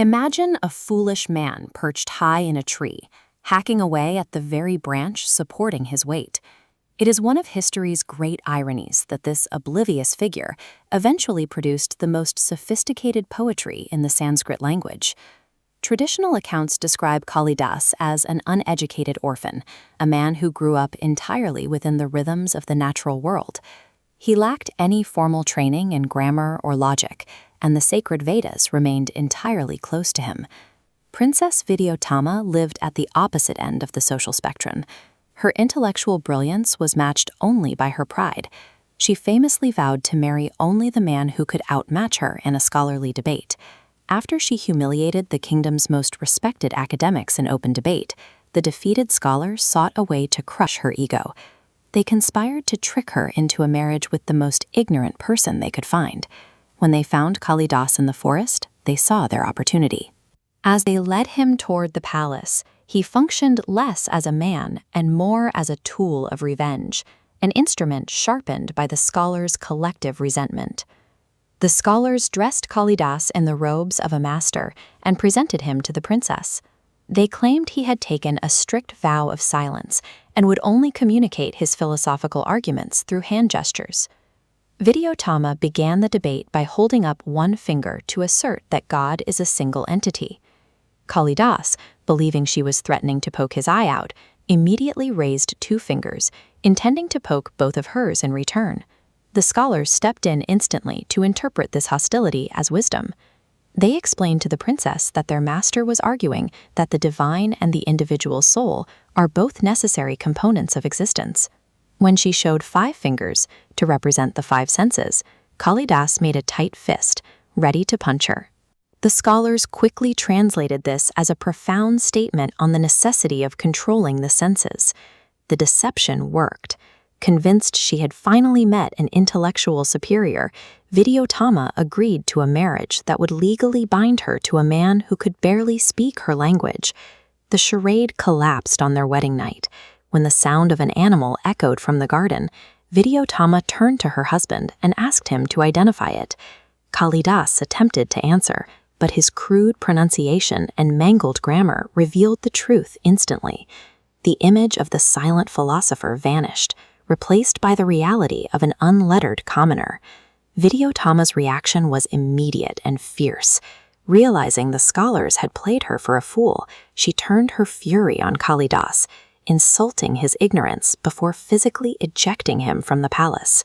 Imagine a foolish man perched high in a tree, hacking away at the very branch supporting his weight. It is one of history's great ironies that this oblivious figure eventually produced the most sophisticated poetry in the Sanskrit language. Traditional accounts describe Kalidasa as an uneducated orphan, a man who grew up entirely within the rhythms of the natural world. He lacked any formal training in grammar or logic, and the sacred Vedas remained entirely close to him. Princess Vidyotama lived at the opposite end of the social spectrum. Her intellectual brilliance was matched only by her pride. She famously vowed to marry only the man who could outmatch her in a scholarly debate. After she humiliated the kingdom's most respected academics in open debate, the defeated scholars sought a way to crush her ego. They conspired to trick her into a marriage with the most ignorant person they could find. When they found Kalidasa in the forest, they saw their opportunity. As they led him toward the palace, he functioned less as a man and more as a tool of revenge, an instrument sharpened by the scholars' collective resentment. The scholars dressed Kalidasa in the robes of a master and presented him to the princess. They claimed he had taken a strict vow of silence and would only communicate his philosophical arguments through hand gestures. Vidyotama began the debate by holding up one finger to assert that God is a single entity. Kalidasa, believing she was threatening to poke his eye out, immediately raised two fingers, intending to poke both of hers in return. The scholars stepped in instantly to interpret this hostility as wisdom. They explained to the princess that their master was arguing that the divine and the individual soul are both necessary components of existence. When she showed 5 fingers to represent the 5 senses, Kalidasa made a tight fist, ready to punch her. The scholars quickly translated this as a profound statement on the necessity of controlling the senses. The deception worked. Convinced she had finally met an intellectual superior, Vidyotama agreed to a marriage that would legally bind her to a man who could barely speak her language. The charade collapsed on their wedding night. When the sound of an animal echoed from the garden, Vidyotama turned to her husband and asked him to identify it. Kalidasa attempted to answer, but his crude pronunciation and mangled grammar revealed the truth instantly. The image of the silent philosopher vanished, replaced by the reality of an unlettered commoner. Vidyotama's reaction was immediate and fierce. Realizing the scholars had played her for a fool, she turned her fury on Kalidasa, insulting his ignorance before physically ejecting him from the palace.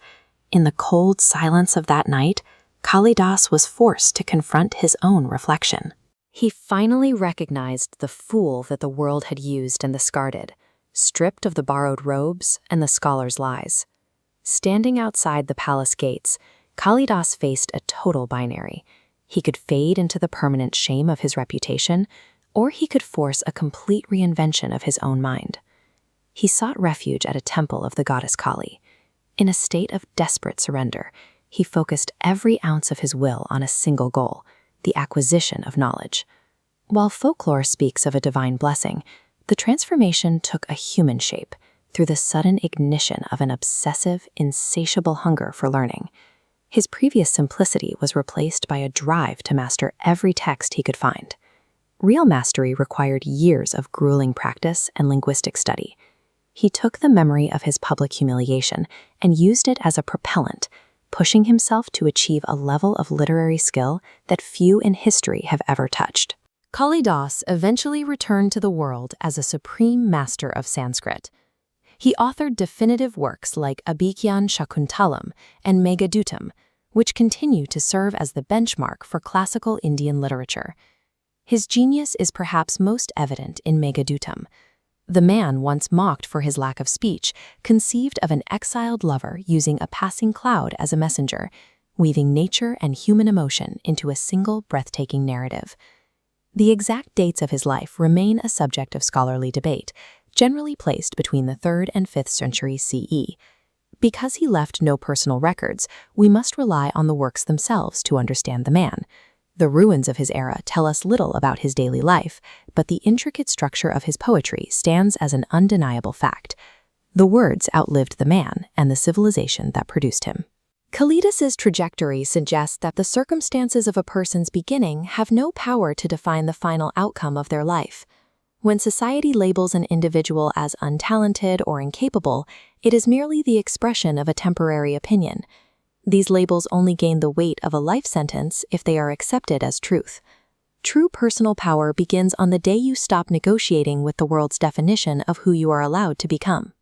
In the cold silence of that night, Kalidasa was forced to confront his own reflection. He finally recognized the fool that the world had used and discarded, stripped of the borrowed robes and the scholars' lies. Standing outside the palace gates, Kalidasa faced a total binary. He could fade into the permanent shame of his reputation, or he could force a complete reinvention of his own mind. He sought refuge at a temple of the goddess Kali. In a state of desperate surrender, he focused every ounce of his will on a single goal, the acquisition of knowledge. While folklore speaks of a divine blessing, the transformation took a human shape through the sudden ignition of an obsessive, insatiable hunger for learning. His previous simplicity was replaced by a drive to master every text he could find. Real mastery required years of grueling practice and linguistic study. He took the memory of his public humiliation and used it as a propellant, pushing himself to achieve a level of literary skill that few in history have ever touched. Kalidasa eventually returned to the world as a supreme master of Sanskrit. He authored definitive works like Abhikyan Shakuntalam and Meghadutam, which continue to serve as the benchmark for classical Indian literature. His genius is perhaps most evident in Meghadutam. The man, once mocked for his lack of speech, conceived of an exiled lover using a passing cloud as a messenger, weaving nature and human emotion into a single breathtaking narrative. The exact dates of his life remain a subject of scholarly debate, generally placed between the 3rd and 5th centuries CE. Because he left no personal records, we must rely on the works themselves to understand the man. The ruins of his era tell us little about his daily life, but the intricate structure of his poetry stands as an undeniable fact. The words outlived the man and the civilization that produced him. Kalidas's trajectory suggests that the circumstances of a person's beginning have no power to define the final outcome of their life. When society labels an individual as untalented or incapable, it is merely the expression of a temporary opinion. These labels only gain the weight of a life sentence if they are accepted as truth. True personal power begins on the day you stop negotiating with the world's definition of who you are allowed to become.